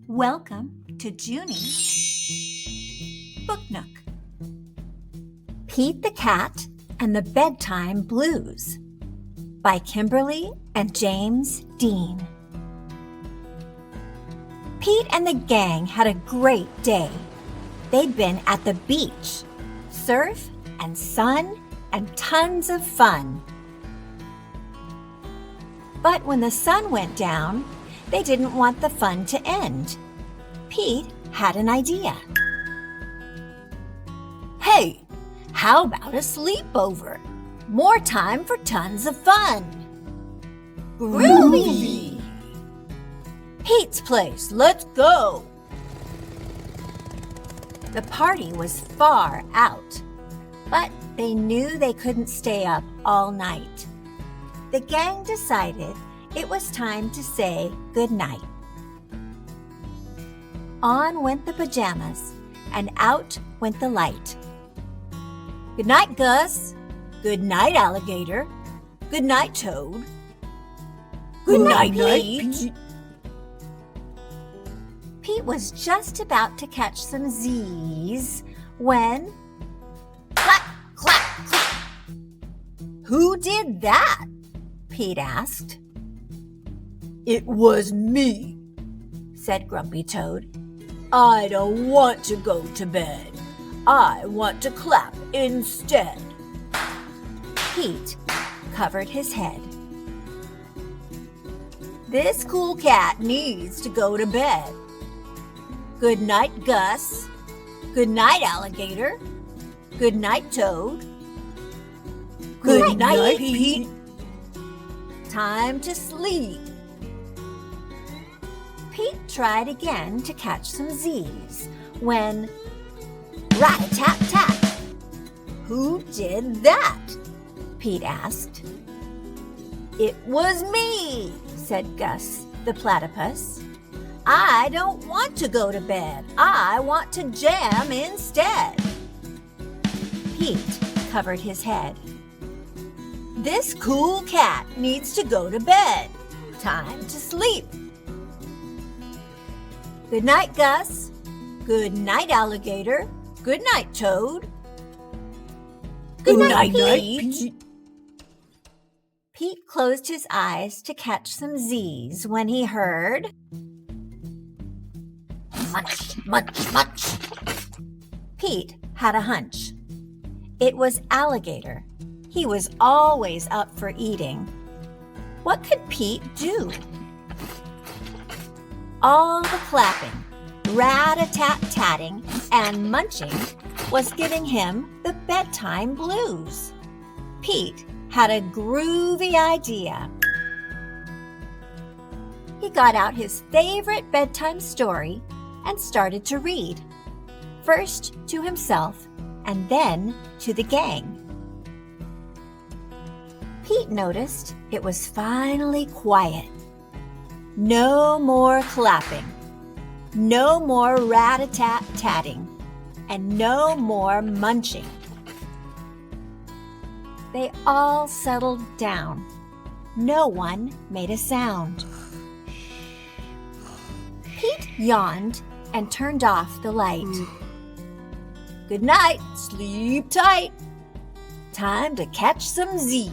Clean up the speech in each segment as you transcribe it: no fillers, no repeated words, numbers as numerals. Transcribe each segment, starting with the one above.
Welcome to Junie's Book Nook. Pete the Cat and the Bedtime Blues by Kimberly and James Dean. Pete and the gang had a great day. They'd been at the beach, surf and sun and tons of fun. But when the sun went down, they didn't want the fun to end. Pete had an idea. Hey, how about a sleepover? More time for tons of fun. Groovy! Pete's place, let's go! The party was far out, but they knew they couldn't stay up all night. The gang decided it was time to say goodnight. On went the pajamas, and out went the light. Good night, Gus. Good night, Alligator. Good night, Toad. Good night, Pete. Pete was just about to catch some Z's when... Clack, clack, clack. Who did that? Pete asked. It was me, said Grumpy Toad. I don't want to go to bed. I want to clap instead. Pete covered his head. This cool cat needs to go to bed. Good night, Gus. Good night, Alligator. Good night, Toad. Good night, Pete. Time to sleep. Pete tried again to catch some Z's when... Rat-a-tat-tat! Who did that? Pete asked. It was me, said Gus the platypus. I don't want to go to bed. I want to jam instead. Pete covered his head. This cool cat needs to go to bed. Time to sleep. Good night, Gus. Good night, Alligator. Good night, Toad. Good night, Pete. Pete closed his eyes to catch some Z's when he heard... Munch, munch, munch. Pete had a hunch. It was Alligator. He was always up for eating. What could Pete do? All the clapping, rat-a-tat-tatting, and munching was giving him the bedtime blues. Pete had a groovy idea. He got out his favorite bedtime story and started to read, first to himself and then to the gang. Pete noticed it was finally quiet. No more clapping, no more rat-a-tat-tatting, and no more munching. They all settled down. No one made a sound. Pete yawned and turned off the light. Good night, sleep tight. Time to catch some Z.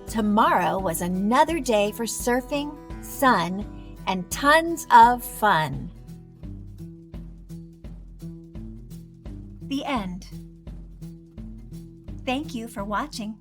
Tomorrow was another day for surfing, sun, and tons of fun. The end. Thank you for watching.